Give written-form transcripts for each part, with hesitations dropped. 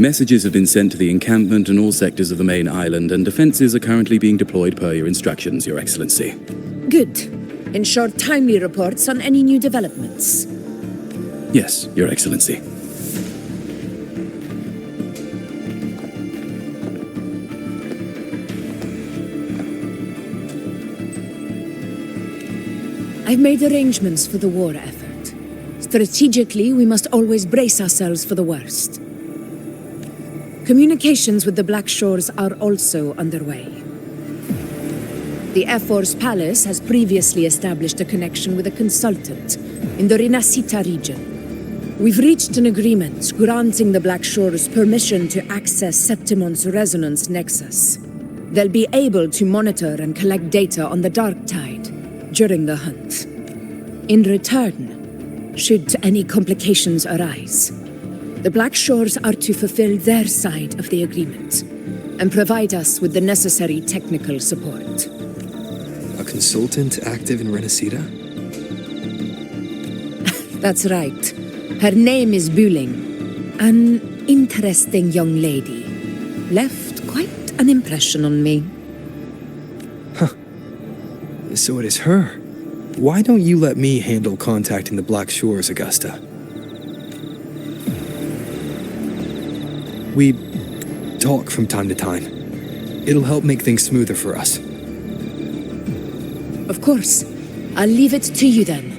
Messages have been sent to the encampment and all sectors of the main island, and defenses are currently being deployed per your instructions, Your Excellency. Good. Ensure timely reports on any new developments. Yes, Your Excellency. I've made arrangements for the war effort. Strategically, we must always brace ourselves for the worst. Communications with the Black Shores are also underway. The Air Force Palace has previously established a connection with a consultant in the Renacita region. We've reached an agreement granting the Black Shores permission to access Septimon's resonance nexus. They'll be able to monitor and collect data on the Dark Tide during the hunt. In return, should any complications arise, the Black Shores are to fulfill their side of the agreement and provide us with the necessary technical support. A consultant active in Renacita? That's right. Her name is Buling. An interesting young lady. Left quite an impression on me. So it is her. Why don't you let me handle contacting the Black Shores, Augusta? We talk from time to time. It'll help make things smoother for us. Of course. I'll leave it to you then.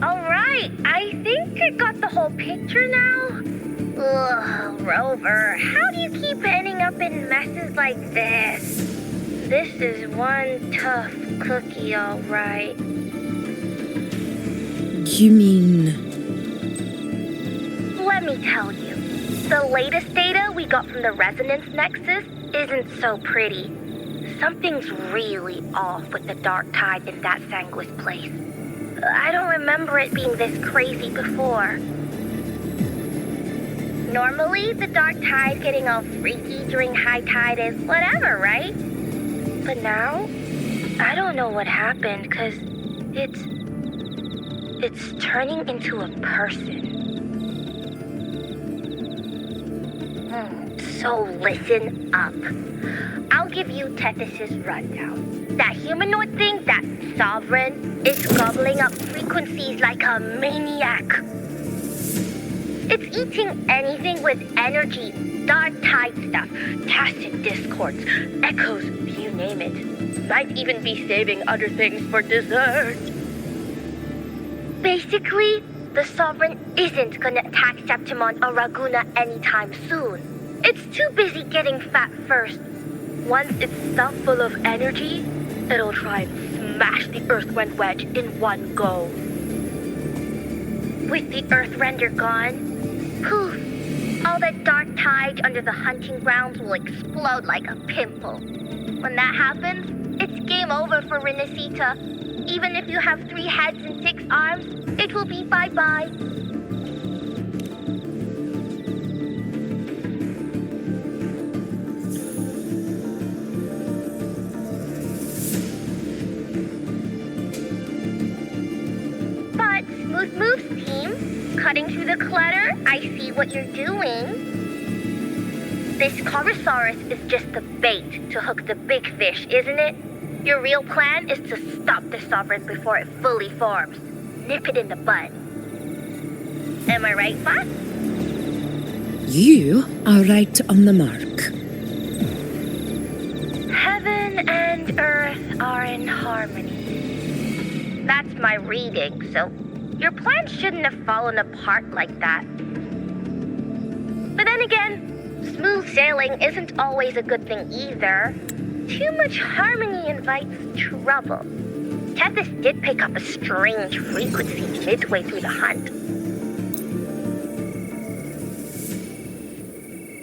Alright, I think I got the whole picture now. Ugh, Rover, how do you keep ending up in messes like this? This is one tough cookie, alright. You mean... Let me tell you, the latest data we got from the Resonance Nexus isn't so pretty. Something's really off with the Dark Tide in that Sanguis place. I don't remember it being this crazy before. Normally, the Dark Tide getting all freaky during high tide is whatever, right? But now, I don't know what happened, because it's turning into a person. So listen up. I'll give you Tethys' rundown. That humanoid thing, that Sovereign, is gobbling up frequencies like a maniac. It's eating anything with energy, Dark Tide stuff, tacit discords, echoes, you name it. Might even be saving other things for dessert. Basically, the Sovereign isn't gonna attack Septimon or Raguna anytime soon. It's too busy getting fat first. Once it's stuffed full of energy, it'll try and smash the Earthwind Wedge in one go. With the Earthrender gone, poof, all that Dark Tide under the hunting grounds will explode like a pimple. When that happens, it's game over for Renacita. Even if you have 3 heads and 6 arms, it will be bye-bye. But Smooth Moves team, cutting through the clutter, I see what you're doing. This Corosaurus is just the bait to hook the big fish, isn't it? Your real plan is to stop the Sovereign before it fully forms. Nip it in the bud. Am I right, Fox? You are right on the mark. Heaven and Earth are in harmony. That's my reading, so your plan shouldn't have fallen apart like that. But then again, smooth sailing isn't always a good thing either. Too much harmony invites trouble. Tethys did pick up a strange frequency midway through the hunt.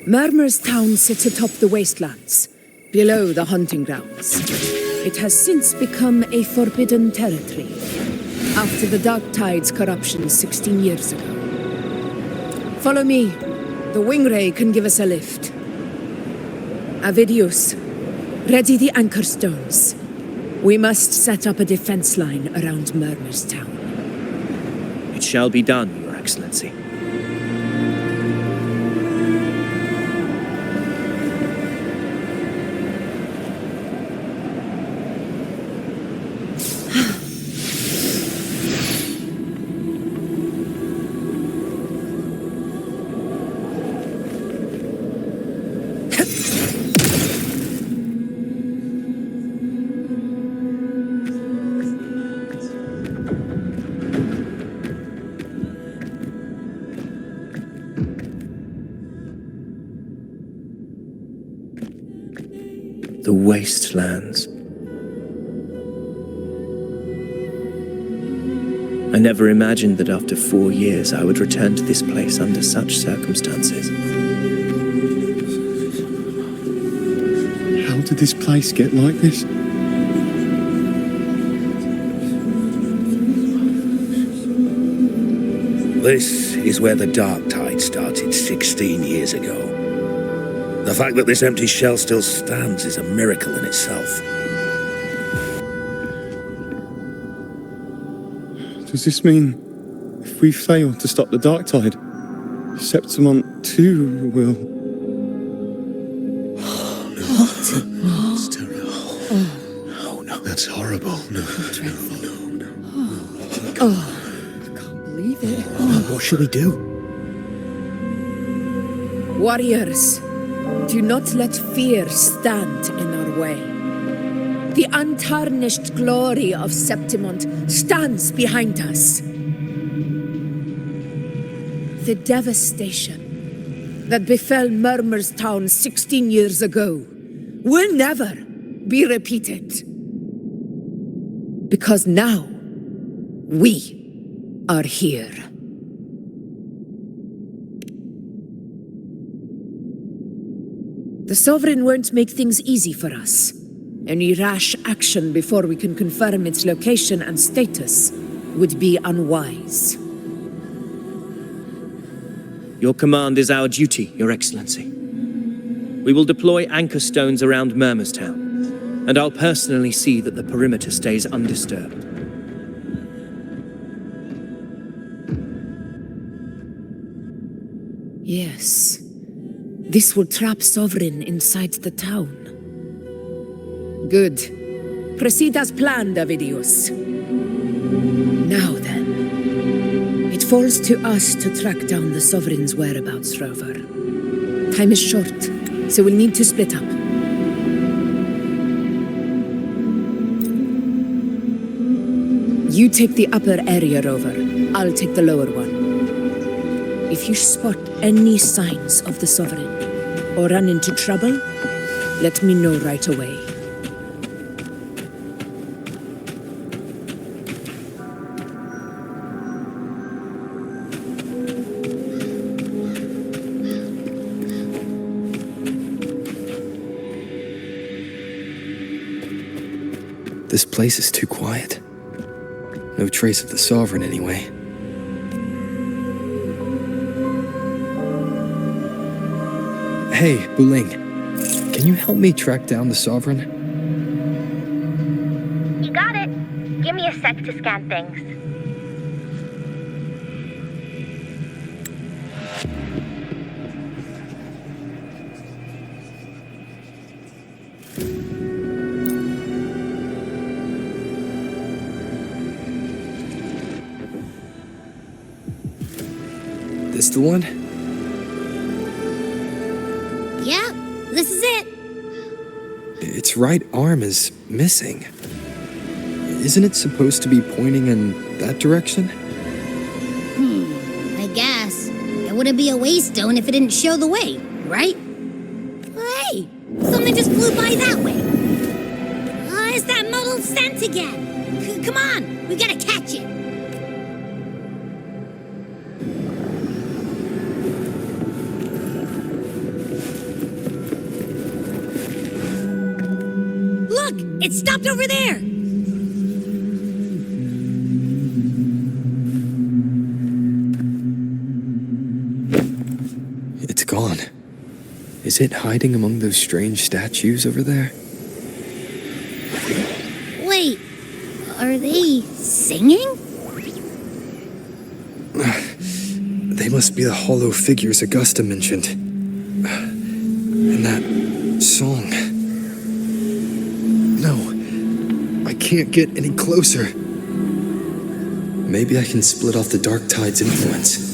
Murmur's town sits atop the wastelands, below the hunting grounds. It has since become a forbidden territory, after the Dark Tide's corruption 16 years ago. Follow me. The Wingray can give us a lift. Avidius, Ready the anchor stones. We must set up a defense line around Murmur's Town. It shall be done, Your Excellency. The wastelands. I never imagined that after 4 years I would return to this place under such circumstances. How did this place get like this? This is where the Dark Tide started 16 years ago. The fact that this empty shell still stands is a miracle in itself. Does this mean if we fail to stop the Dark Tide, Septimont too will... It's terrible. Oh no, that's horrible. No, Believe it. What should we do? Warriors, do not let fear stand in our way. The untarnished glory of Septimont stands behind us. The devastation that befell Murmur's Town 16 years ago will never be repeated. Because now, we are here. The Sovereign won't make things easy for us. Any rash action before we can confirm its location and status would be unwise. Your command is our duty, Your Excellency. We will deploy anchor stones around Murmur's Town, and I'll personally see that the perimeter stays undisturbed. Yes. This will trap Sovereign inside the town. Good. Proceed as planned, Avidius. Now then, it falls to us to track down the Sovereign's whereabouts, Rover. Time is short, so we'll need to split up. You take the upper area, Rover. I'll take the lower one. If you spot any signs of the Sovereign, or run into trouble, let me know right away. This place is too quiet. No trace of the Sovereign anyway. Hey, Buling. Can you help me track down the Sovereign? You got it. Give me a sec to scan things. This the one? Yeah, this is it. Its right arm is missing. Isn't it supposed to be pointing in that direction? I guess. It wouldn't be a waystone if it didn't show the way, right? Hey, something just flew by that way. It's that muddled scent again. Come on, we gotta catch it. Look, it stopped over there. It's gone. Is it hiding among those strange statues over there? singing? They must be the hollow figures Augusta mentioned. And that song. No, I can't get any closer. Maybe I can split off the Dark Tide's influence.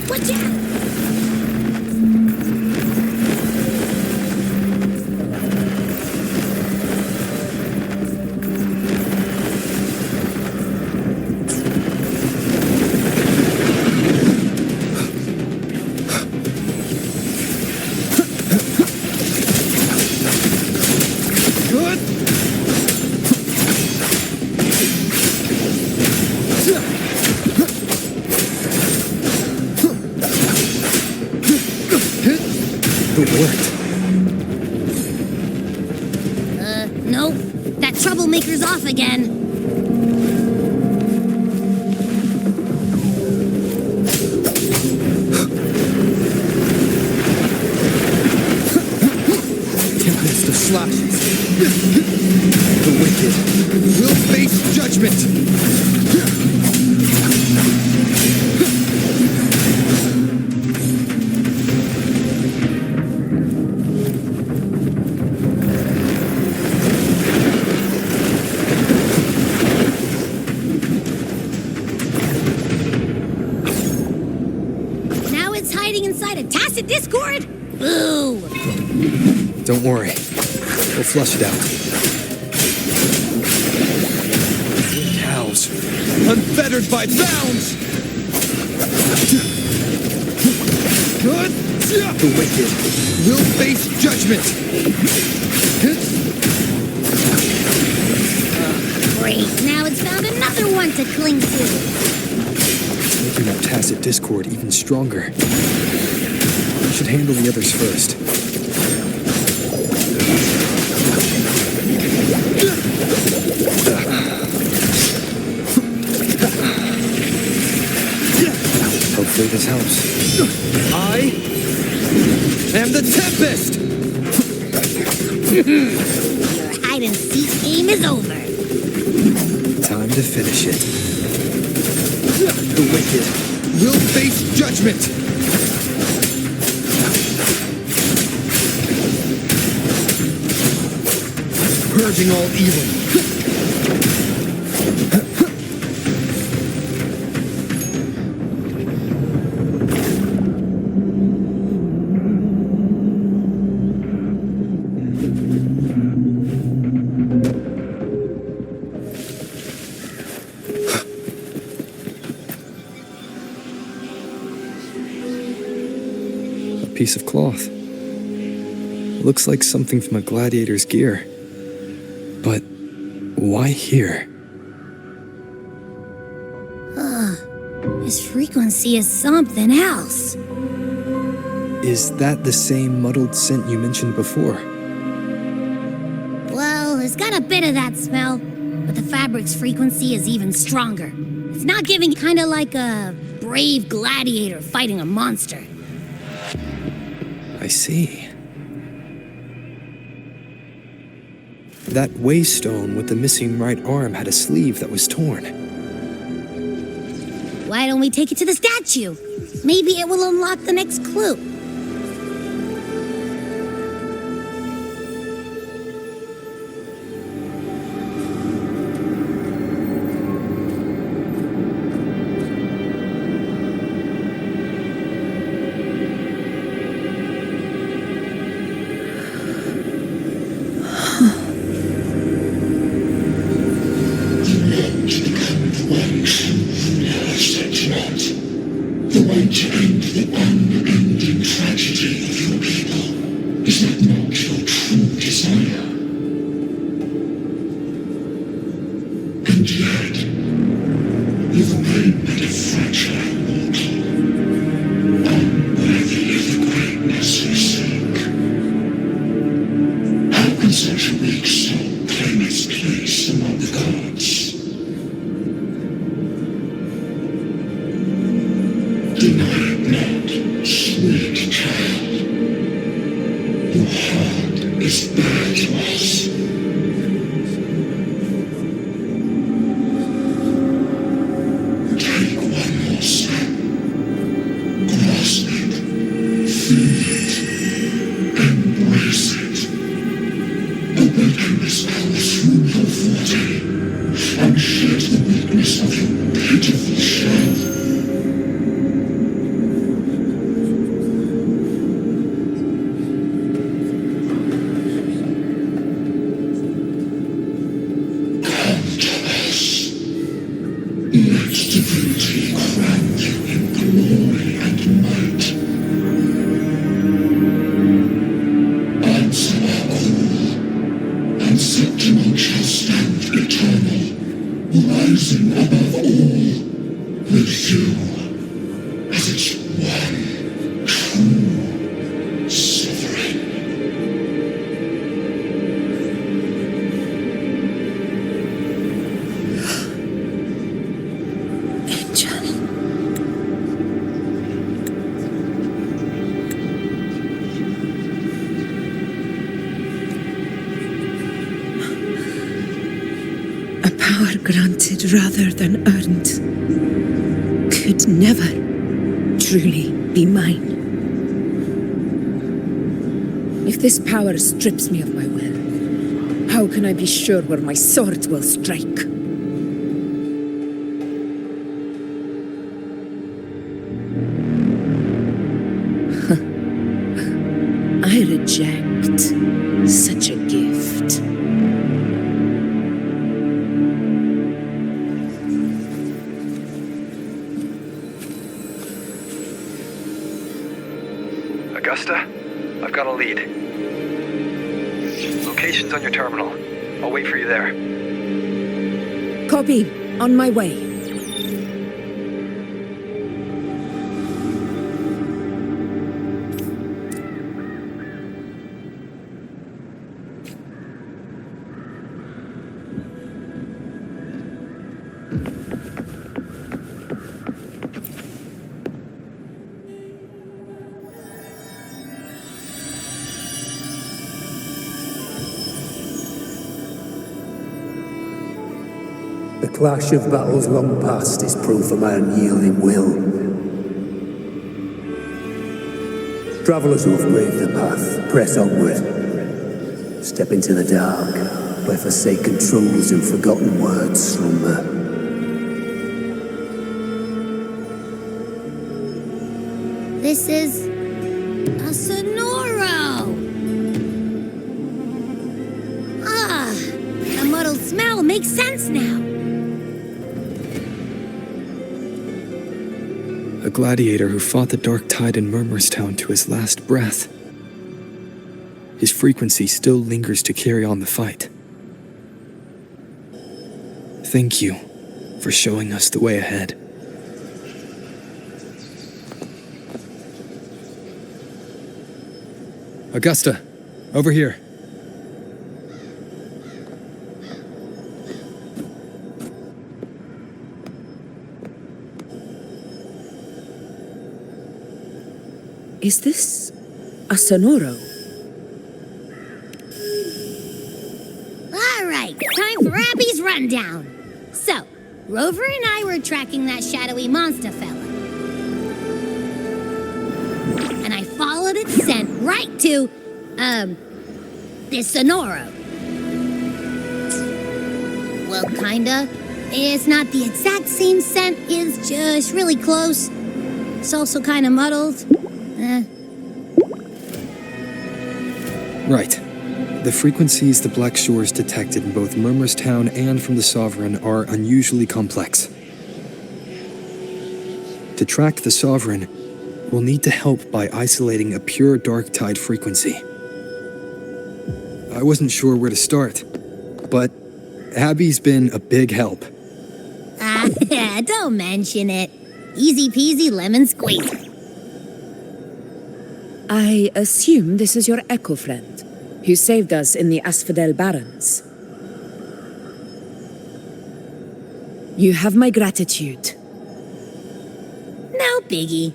Watch out! It worked. Nope. That troublemaker's off again. Tempest of slashes. The wicked will face judgment. Now it's hiding inside a tacit discord? Boo! Don't worry. We'll flush it out. Cows. Unfettered by bounds! The wicked will face judgment! Great, now it's found another one to cling to. It's making our tacit discord even stronger. We should handle the others first. Hopefully this helps. I am the Tempest! Your hide-and-seek game is over. Time to finish it. The wicked will face judgment! Purging all evil. A piece of cloth. Looks like something from a gladiator's gear. But why here? This frequency is something else. Is that the same muddled scent you mentioned before? Well, it's got a bit of that smell, but the fabric's frequency is even stronger. It's not giving, kind of like a brave gladiator fighting a monster. I see. That waystone with the missing right arm had a sleeve that was torn. Why don't we take it to the statue? Maybe it will unlock the next clue. The way to end the unending A power granted rather than earned could never truly be mine. If this power strips me of my will, how can I be sure where my sword will strike? I reject such a gift. Augusta, I've got a lead. Location's on your terminal. I'll wait for you there. Copy. On my way. The clash of battles long past is proof of my unyielding will. Travellers who have braved the path, press onward. Step into the dark, where forsaken truths and forgotten words slumber. This is a Sonoro! Ah, the muddled smell makes sense now. A gladiator who fought the dark tide in Murmurstown to his last breath. His frequency still lingers to carry on the fight. Thank you for showing us the way ahead. Augusta, over here. Is this a Sonoro? All right, time for Abby's rundown. So, Rover and I were tracking that shadowy monster fella. And I followed its scent right to, this Sonoro. Well, kinda. It's not the exact same scent, it's just really close. It's also kinda muddled. Right. The frequencies the Black Shores detected in both Murmurstown and from the Sovereign are unusually complex. To track the Sovereign, we'll need to help by isolating a pure dark tide frequency. I wasn't sure where to start, but Abby's been a big help. Don't mention it. Easy peasy lemon squeezy. I assume this is your Echo friend, who saved us in the Asphodel Barrens. You have my gratitude. No biggie.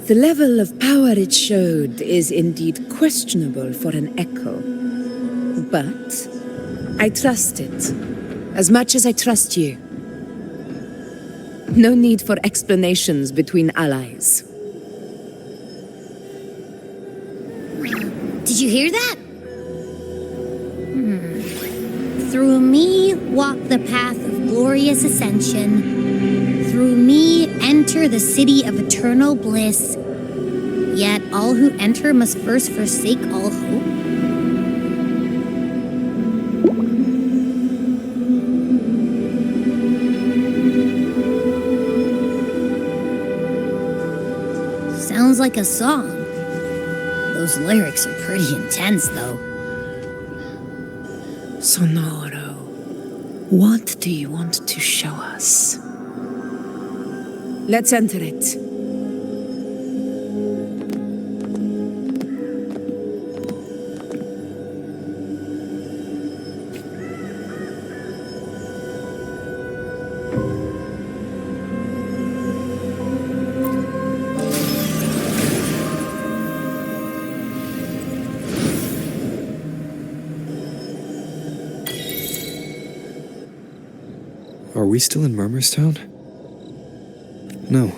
The level of power it showed is indeed questionable for an echo. But I trust it, as much as I trust you. No need for explanations between allies. Did you hear that? Through me walk the path of glorious ascension. Through me enter the city of eternal bliss. Yet all who enter must first forsake all hope. Sounds like a song. Those lyrics are pretty intense, though. Sonoro, what do you want to show us? Let's enter it. Are we still in Murmurstown? No.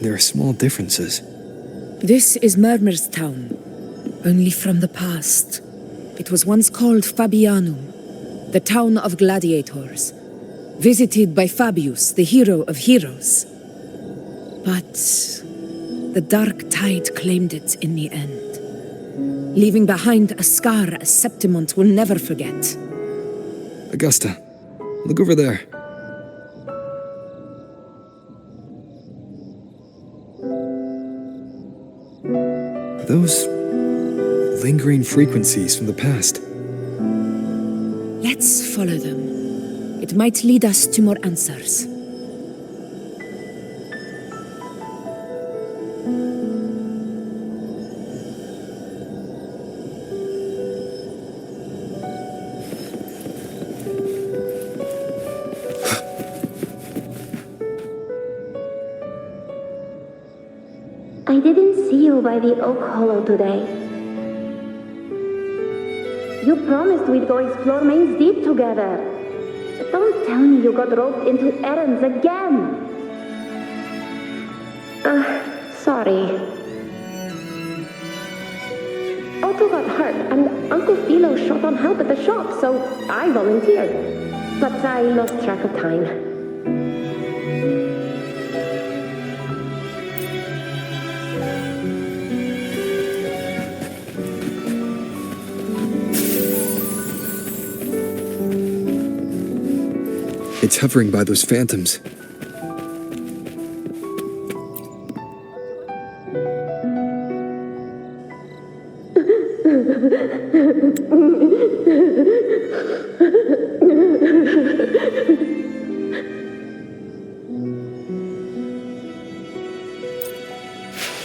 There are small differences. This is Murmurstown, only from the past. It was once called Fabianum, the town of gladiators, visited by Fabius, the hero of heroes. But the dark tide claimed it in the end, leaving behind a scar Septimont will never forget. Augusta, look over there. Those lingering frequencies from the past. Let's follow them. It might lead us to more answers. I didn't see you by the Oak Hollow today. You promised we'd go explore Main's Deep together. Don't tell me you got roped into errands again. Sorry. Otto got hurt and Uncle Philo shot on help at the shop, so I volunteered. But I lost track of time. It's hovering by those phantoms.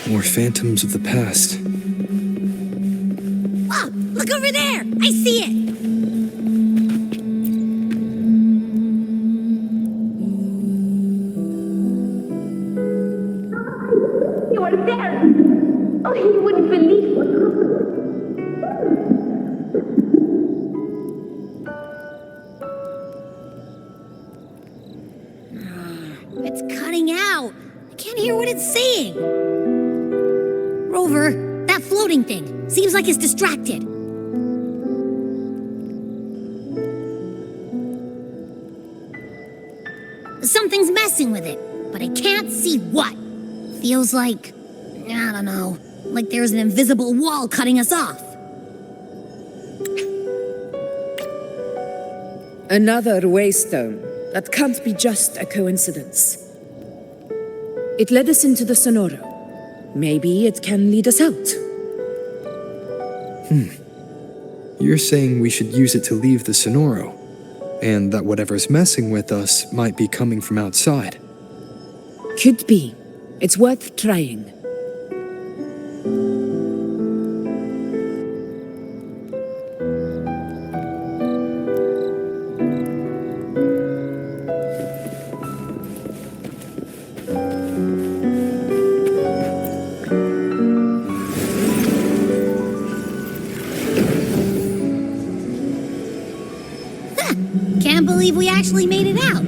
More phantoms of the past. Oh, look over there! I see it! You are there! Oh, you wouldn't believe what happened. It's cutting out. I can't hear what it's saying. Rover, that floating thing. Seems like it's distracted. Something's messing with it, but I can't see what. Feels like, I don't know, like there's an invisible wall cutting us off. Another waystone. That can't be just a coincidence. It led us into the Sonoro. Maybe it can lead us out. You're saying we should use it to leave the Sonoro, and that whatever's messing with us might be coming from outside. Could be. It's worth trying. believe we actually made it out.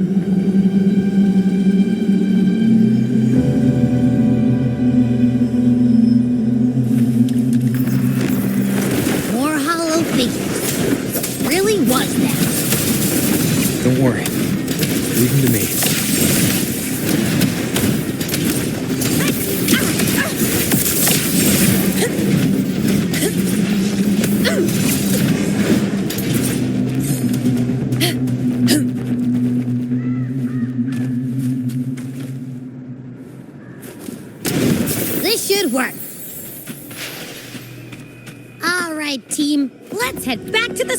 More hollow figures. Really was that. Don't worry. Leave him to me. This should work. All right, team. Let's head back to the...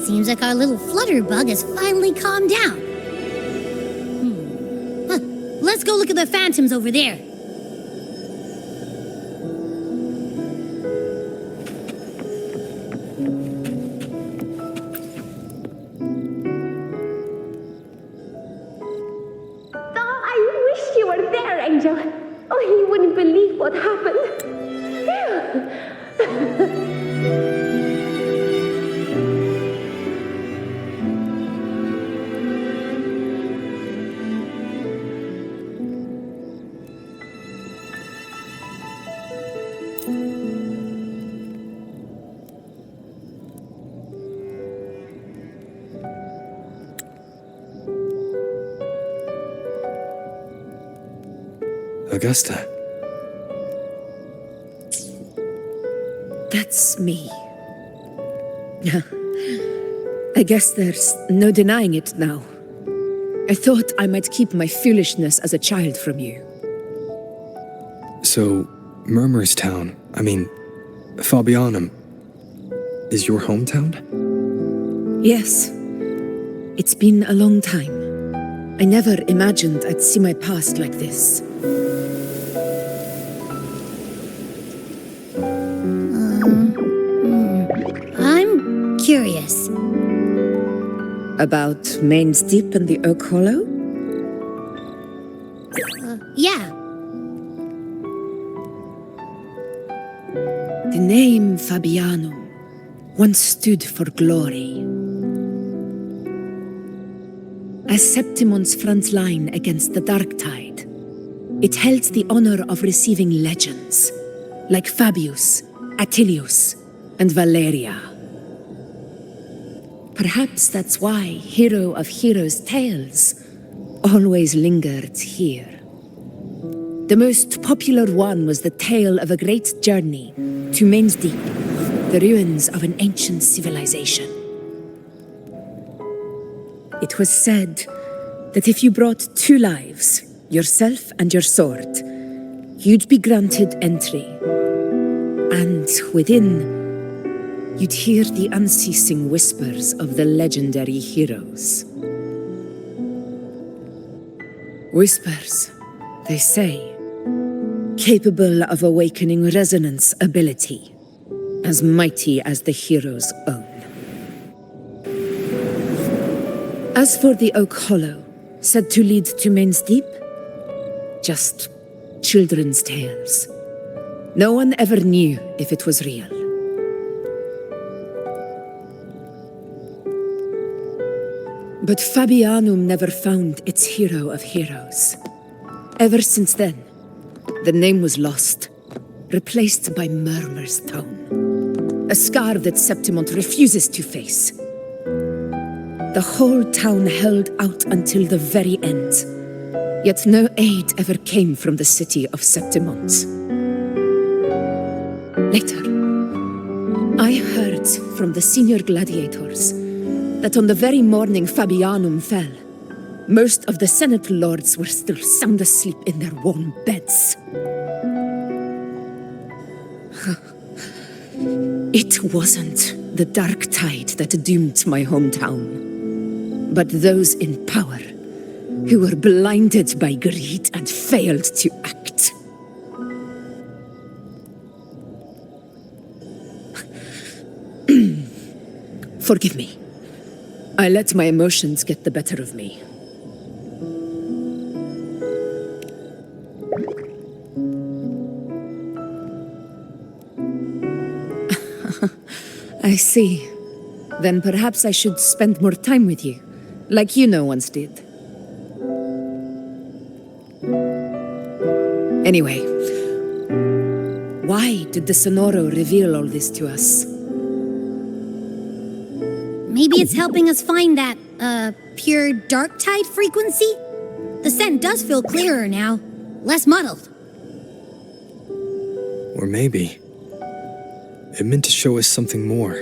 Seems like our little flutterbug has finally calmed down. Huh. Let's go look at the phantoms over there. I wish you were there, Angel. Oh, you wouldn't believe what happened. Augusta. That's me. I guess there's no denying it now. I thought I might keep my foolishness as a child from you. So, Murmurstown, Fabianum, is your hometown? Yes. It's been a long time. I never imagined I'd see my past like this. I'm curious. About Main's Deep and the Oak Hollow? Yeah. The name Fabianum once stood for glory. As Septimon's front line against the Dark Tide, it held the honor of receiving legends like Fabius, Attilius, and Valeria. Perhaps that's why Hero of Heroes' tales always lingered here. The most popular one was the tale of a great journey to Main's Deep, the ruins of an ancient civilization. It was said that if you brought 2 lives, yourself and your sword, you'd be granted entry. And within, you'd hear the unceasing whispers of the legendary heroes. Whispers, they say, capable of awakening resonance ability, as mighty as the hero's own. As for the Oak Hollow, said to lead to Main's Deep, just children's tales. No one ever knew if it was real. But Fabianum never found its hero of heroes. Ever since then, the name was lost, replaced by Murmur's Tone, a scar that Septimont refuses to face. The whole town held out until the very end, yet no aid ever came from the city of Septimont. Later, I heard from the senior gladiators that on the very morning Fabianum fell, most of the Senate lords were still sound asleep in their warm beds. It wasn't the Dark Tide that doomed my hometown, but those in power who were blinded by greed and failed to act. Forgive me. I let my emotions get the better of me. I see. Then perhaps I should spend more time with you, like Yuno once did. Anyway, why did the Sonoro reveal all this to us? Maybe it's helping us find that, pure dark tide frequency? The scent does feel clearer now, less muddled. Or maybe it meant to show us something more.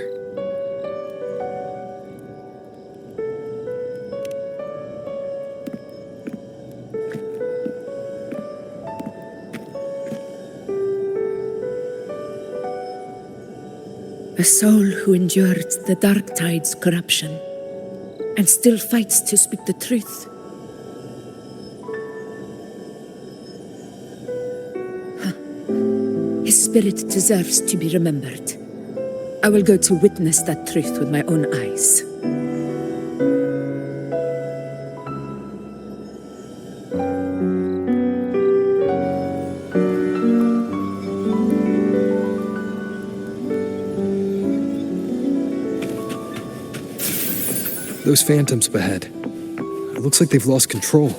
A soul who endured the Dark Tide's corruption and still fights to speak the truth. His spirit deserves to be remembered. I will go to witness that truth with my own eyes. Those phantoms up ahead. It looks like they've lost control.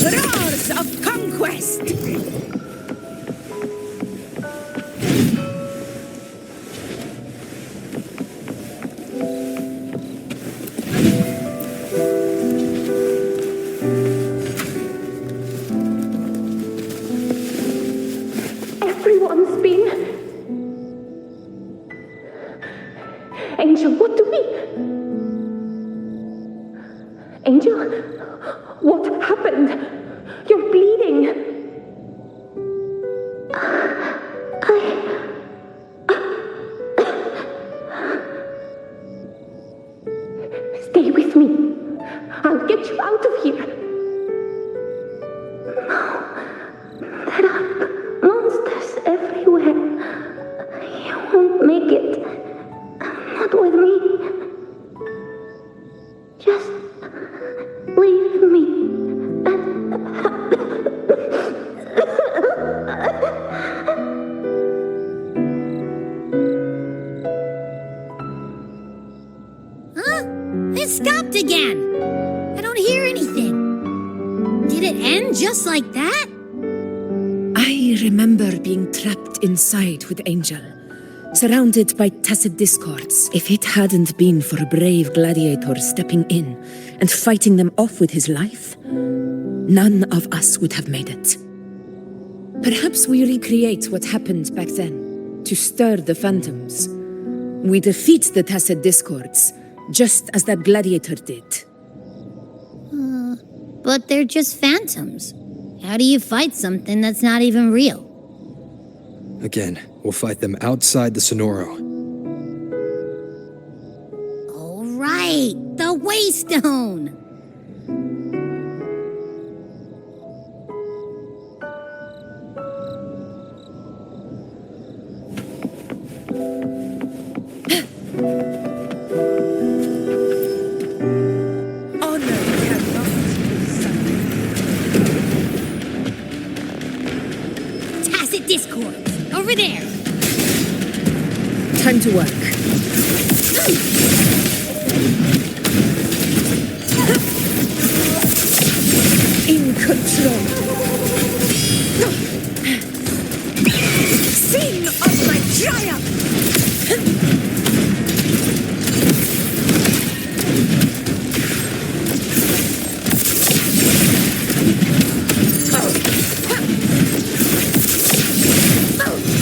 Roars of conquest! Everyone's been... Angel, what do we... Angel? What happened? You're bleeding. Stay with me. I'll get you out of here. No. There are monsters everywhere. You won't make it. Not with me. Just leave me. Huh? It stopped again. I don't hear anything. Did it end just like that? I remember being trapped inside with Angel, surrounded by tacit discords. If it hadn't been for a brave gladiator stepping in and fighting them off with his life, none of us would have made it. Perhaps we recreate what happened back then, to stir the phantoms. We defeat the tacit discords, just as that gladiator did. But they're just phantoms. How do you fight something that's not even real? Again, we'll fight them outside the Sonoro. All right, the Waystone. Honor cannot be summoned. Tacit discords. Over there. Time to work. In control. Sing of my triumph!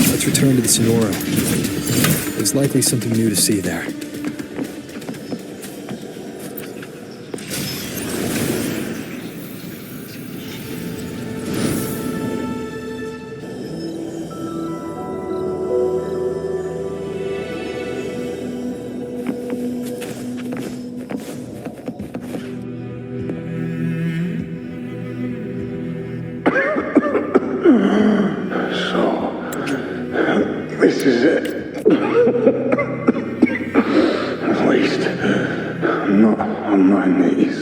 Let's return to the Sonoro. There's likely something new to see there. This is it. At least, I'm not on my knees.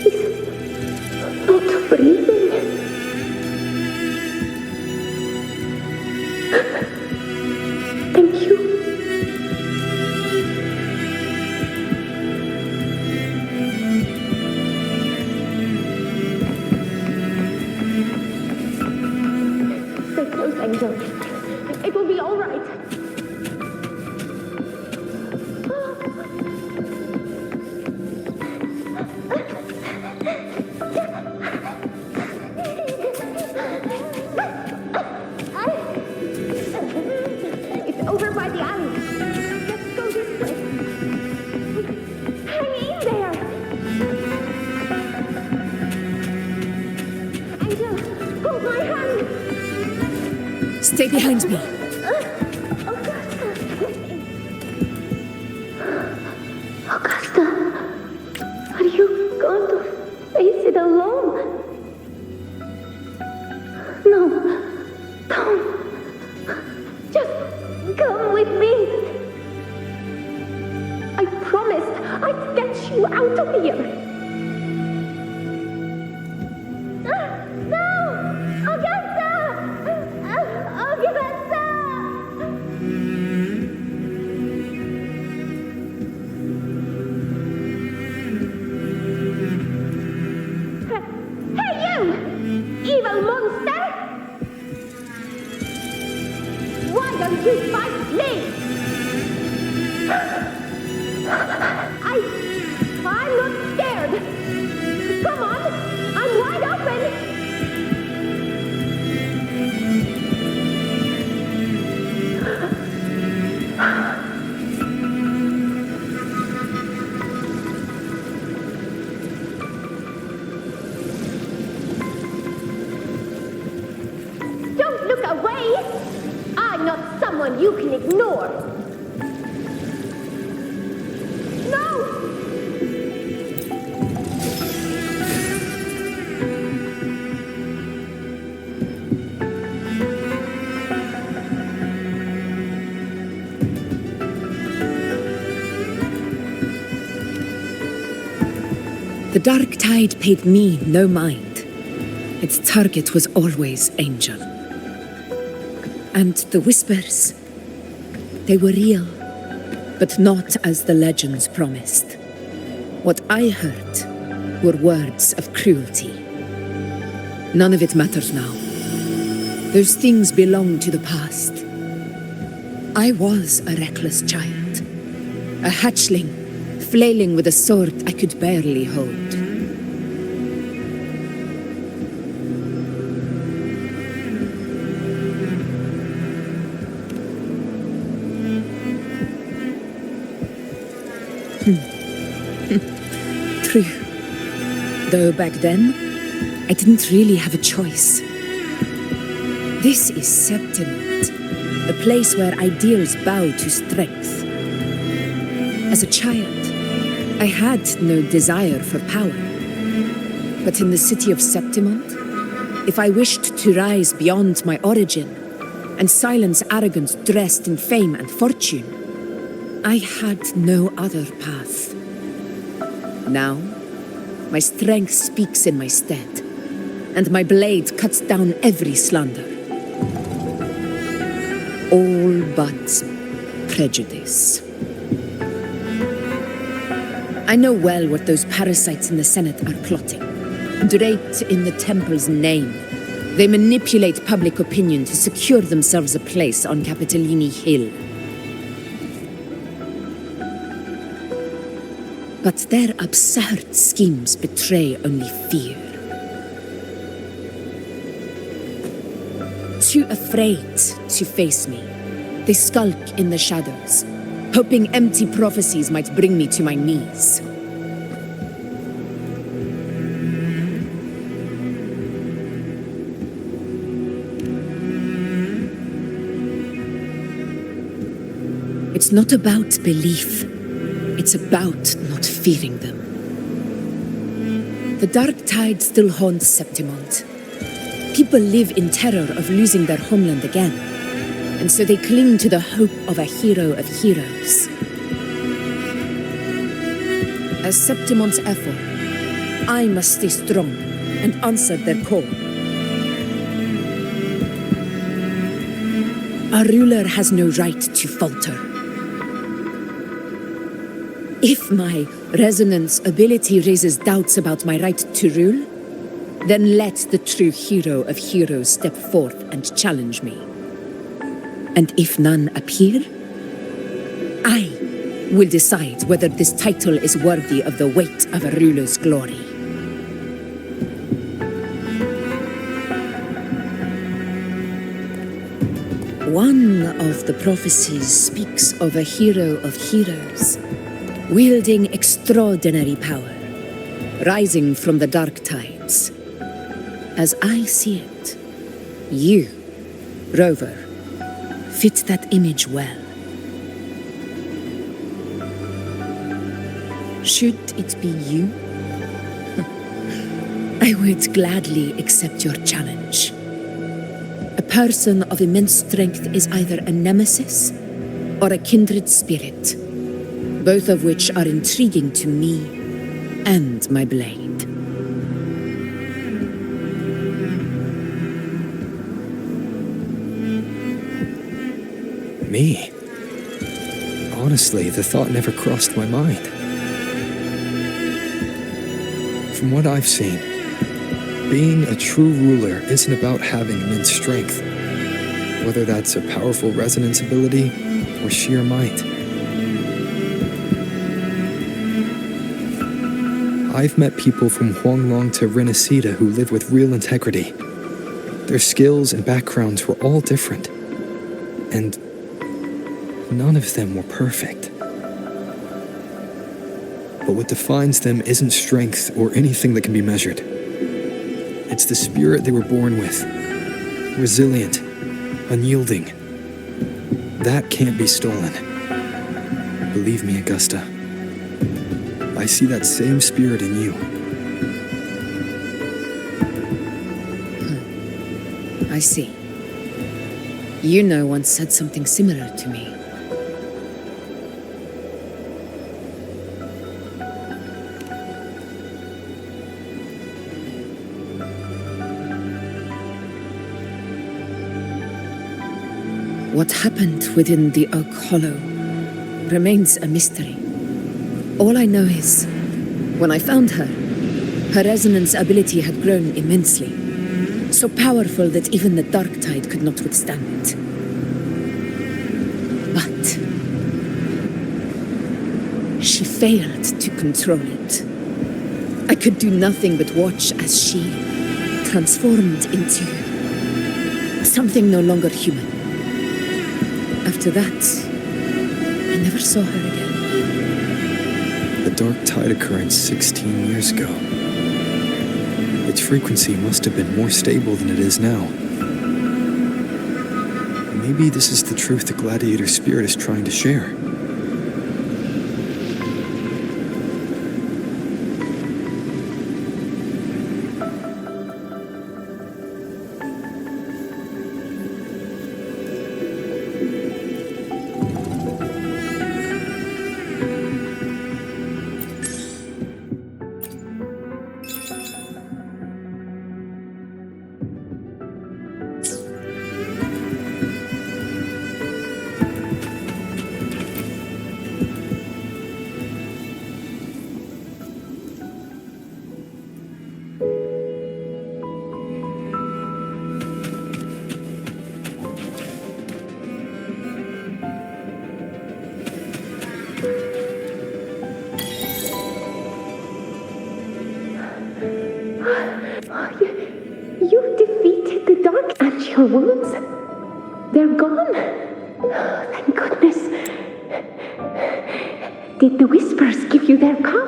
He's not breathing. Thank you. Stay close, Angel. It will be all right. It's over by the alley. Let's go this way. Hang in there. Angel, hold my hand. Stay behind me. Augusta, are you going to face it alone? No, don't. Just come with me. I promised I'd get you out of here. No! Augusta! Augusta! Hey, you! Evil monster! Why don't you fight me? I'm not scared. Come on, I'm wide open. Don't look away. I'm not someone you can ignore. No! The Dark Tide paid me no mind. Its target was always Angel. And the whispers, they were real, but not as the legends promised. What I heard were words of cruelty. None of it matters now. Those things belong to the past. I was a reckless child, a hatchling, flailing with a sword I could barely hold. True. Though back then, I didn't really have a choice. This is Septimont, a place where ideals bow to strength. As a child, I had no desire for power. But in the city of Septimont, if I wished to rise beyond my origin and silence arrogance dressed in fame and fortune, I had no other path. Now, my strength speaks in my stead, and my blade cuts down every slander. All but prejudice. I know well what those parasites in the Senate are plotting. Draped in the Temple's name, they manipulate public opinion to secure themselves a place on Capitolini Hill. But their absurd schemes betray only fear. Too afraid to face me, they skulk in the shadows, hoping empty prophecies might bring me to my knees. It's not about belief. It's about not fearing them. The dark tide still haunts Septimont. People live in terror of losing their homeland again, and so they cling to the hope of a hero of heroes. As Septimont's Ephor, I must stay strong and answer their call. A ruler has no right to falter. If my resonance ability raises doubts about my right to rule, then let the true hero of heroes step forth and challenge me. And if none appear, I will decide whether this title is worthy of the weight of a ruler's glory. One of the prophecies speaks of a hero of heroes, wielding extraordinary power, rising from the dark tides. As I see it, you, Rover, fit that image well. Should it be you, I would gladly accept your challenge. A person of immense strength is either a nemesis or a kindred spirit, both of which are intriguing to me and my blade. Me? Honestly, the thought never crossed my mind. From what I've seen, being a true ruler isn't about having immense strength, whether that's a powerful resonance ability or sheer might. I've met people from Huanglong to Renacida who live with real integrity. Their skills and backgrounds were all different, and none of them were perfect. But what defines them isn't strength or anything that can be measured. It's the spirit they were born with. Resilient, unyielding. That can't be stolen. Believe me, Augusta. I see that same spirit in you. I see. Yuno once said something similar to me. What happened within the Oak Hollow remains a mystery. All I know is, when I found her, her resonance ability had grown immensely, so powerful that even the Dark Tide could not withstand it. But she failed to control it. I could do nothing but watch as she transformed into something no longer human. After that, I never saw her again. The Dark Tide occurrence 16 years ago. Its frequency must have been more stable than it is now. Maybe this is the truth the Gladiator spirit is trying to share. You defeated the dark and your wounds. They're gone. Thank goodness. Did the whispers give you their power?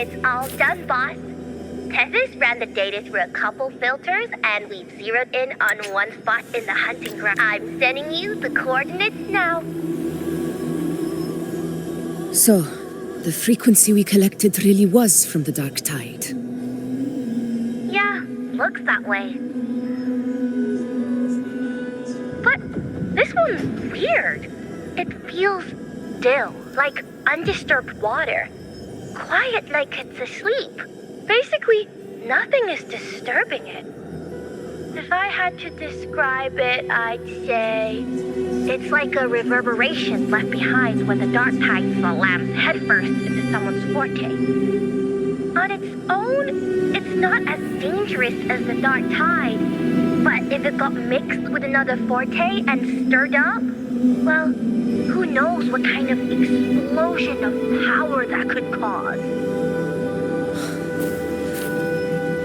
It's all done, boss. Tethys ran the data through a couple filters, and we've zeroed in on one spot in the hunting ground. I'm sending you the coordinates now. So, the frequency we collected really was from the Dark Tide. Yeah, looks that way. But this one's weird. It feels still, like undisturbed water. Quiet like it's asleep. Basically, nothing is disturbing it. If I had to describe it, I'd say it's like a reverberation left behind when the Dark Tide slams headfirst into someone's forte. On its own, it's not as dangerous as the Dark Tide, but if it got mixed with another forte and stirred up, well, who knows what kind of explosion of power that could cause.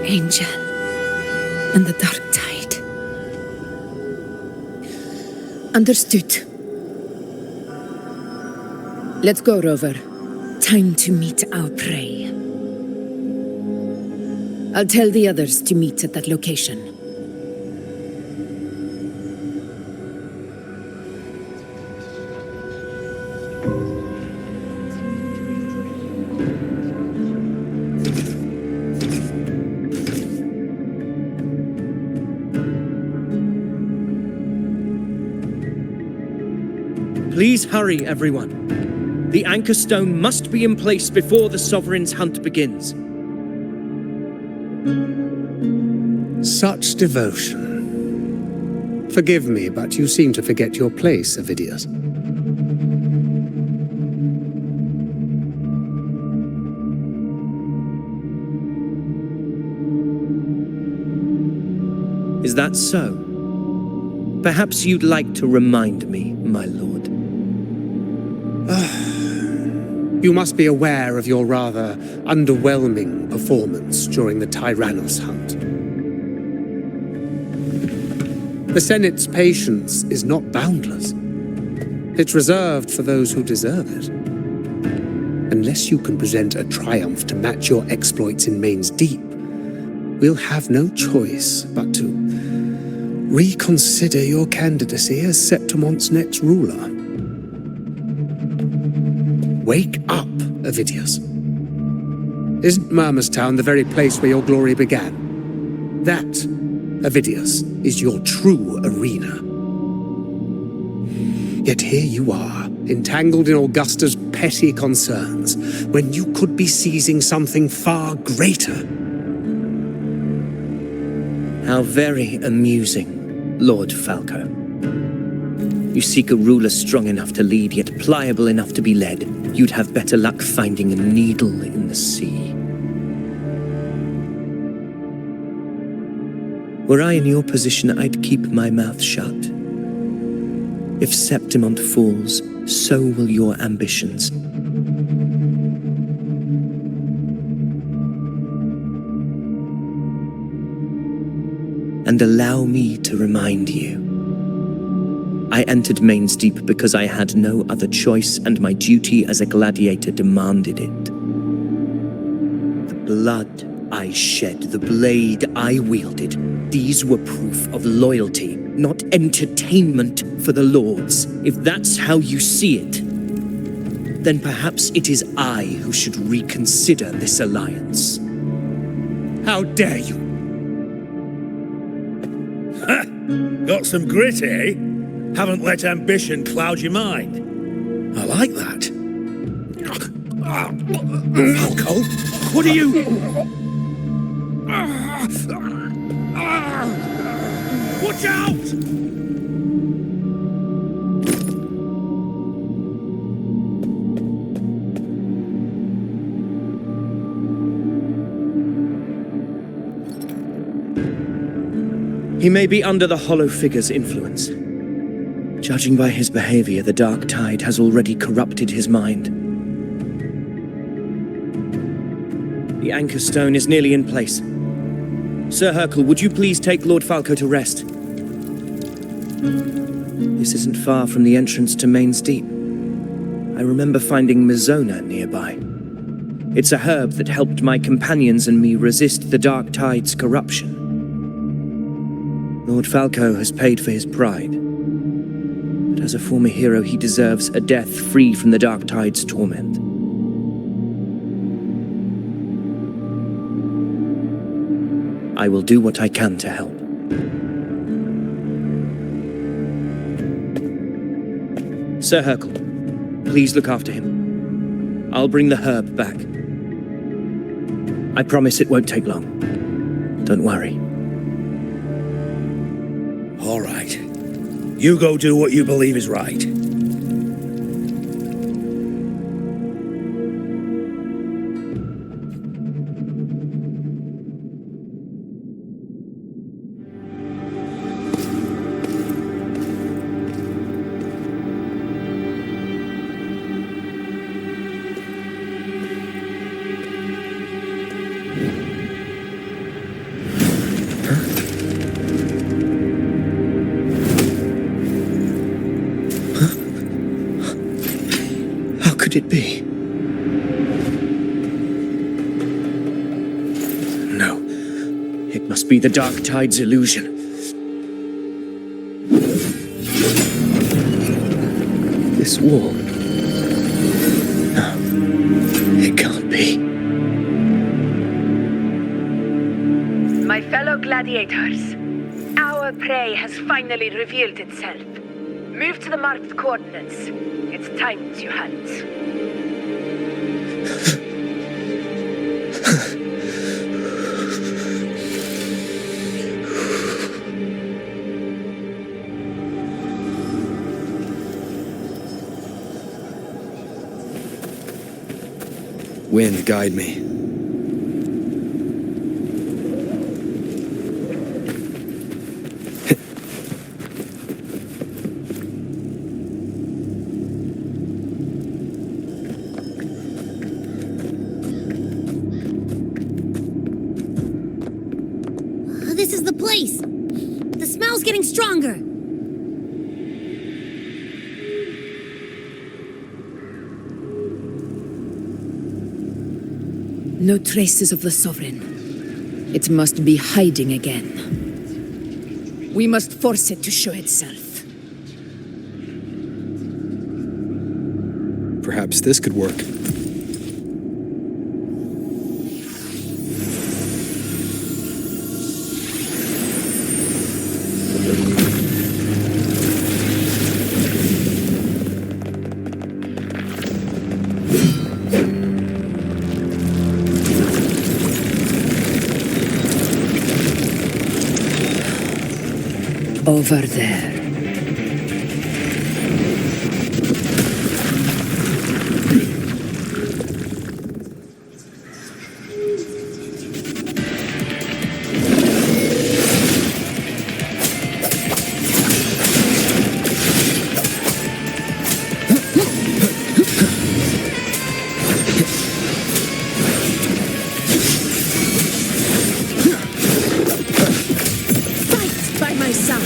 Angel and the Dark Tide. Understood. Let's go, Rover. Time to meet our prey. I'll tell the others to meet at that location. Please hurry, everyone. The Anchor Stone must be in place before the Sovereign's hunt begins. Such devotion. Forgive me, but you seem to forget your place, Avidius. Is that so? Perhaps you'd like to remind me, my lord. You must be aware of your rather underwhelming performance during the Tyrannos hunt. The Senate's patience is not boundless. It's reserved for those who deserve it. Unless you can present a triumph to match your exploits in Main's Deep, we'll have no choice but to reconsider your candidacy as Septimon's next ruler. Wake up, Avidius. Isn't Murmustown the very place where your glory began? That, Avidius, is your true arena. Yet here you are, entangled in Augusta's petty concerns, when you could be seizing something far greater. How very amusing, Lord Falco. You seek a ruler strong enough to lead, yet pliable enough to be led. You'd have better luck finding a needle in the sea. Were I in your position, I'd keep my mouth shut. If Septimont falls, so will your ambitions. And allow me to remind you. I entered Main's Deep because I had no other choice, and my duty as a gladiator demanded it. The blood I shed, the blade I wielded, these were proof of loyalty, not entertainment for the Lords. If that's how you see it, then perhaps it is I who should reconsider this alliance. How dare you! Got some grit, eh? Haven't let ambition cloud your mind. I like that. Falco, what are you... Watch out! He may be under the Hollow Figure's influence. Judging by his behavior, the Dark Tide has already corrupted his mind. The Anchor Stone is nearly in place. Sir Hercule, would you please take Lord Falco to rest? This isn't far from the entrance to Main's Deep. I remember finding Mizona nearby. It's a herb that helped my companions and me resist the Dark Tide's corruption. Lord Falco has paid for his pride. But as a former hero, he deserves a death free from the Dark Tide's torment. I will do what I can to help. Sir Hercule, please look after him. I'll bring the herb back. I promise it won't take long. Don't worry. All right. You go do what you believe is right. It be? No. It must be the Dark Tide's illusion. This wall. No. It can't be. My fellow gladiators, our prey has finally revealed itself. Move to the marked coordinates. It's time to hunt. Wind, guide me. This is the place. The smell's getting stronger. No traces of the Sovereign. It must be hiding again. We must force it to show itself. Perhaps this could work. Over there. Fight by my side.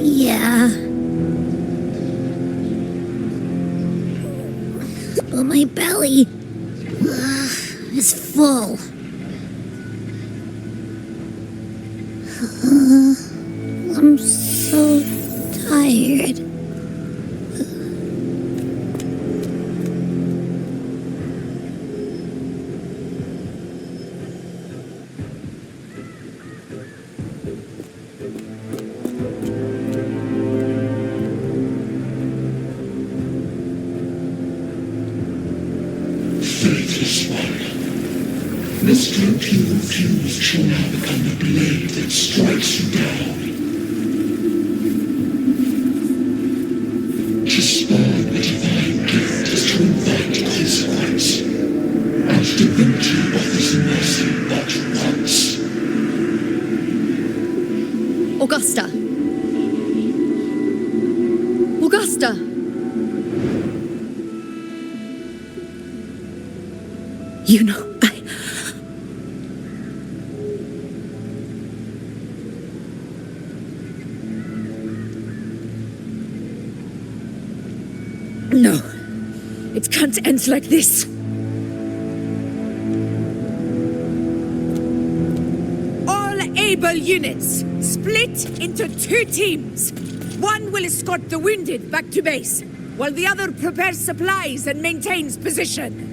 Yeah. But my belly is full. I'm so tired. Faithless one. Must your pure fuse shall now become the blade that strikes you down. To spawn the divine gift is to invite consequence. And divinity offers mercy but once. Augusta! Augusta! You know, No. It can't end like this. All able units, split into 2 teams. One will escort the wounded back to base, while the other prepares supplies and maintains position.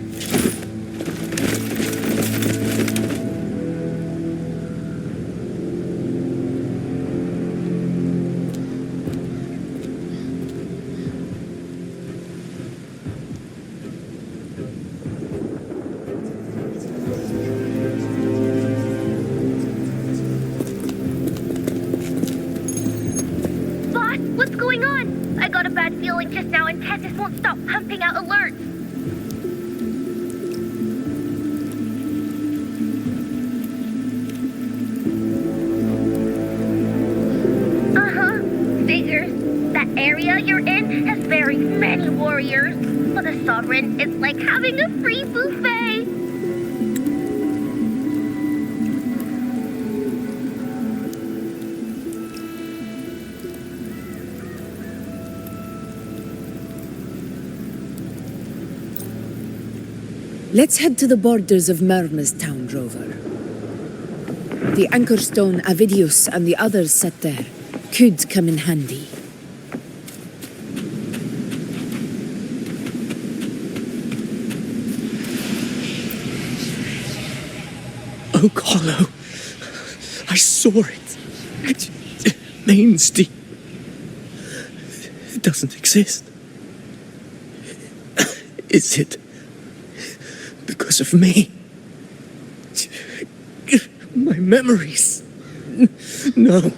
What's going on? I got a bad feeling just now and Tess just won't stop pumping out alerts. Figures. That area you're in has very many warriors. For the Sovereign, it's like having a free buffet. Let's head to the borders of Myrna's town, Rover. The anchor stone Avidius and the others set there could come in handy. Oak Hollow. I saw it. Mains Deep. It doesn't exist. Is it because of me? My memories. No.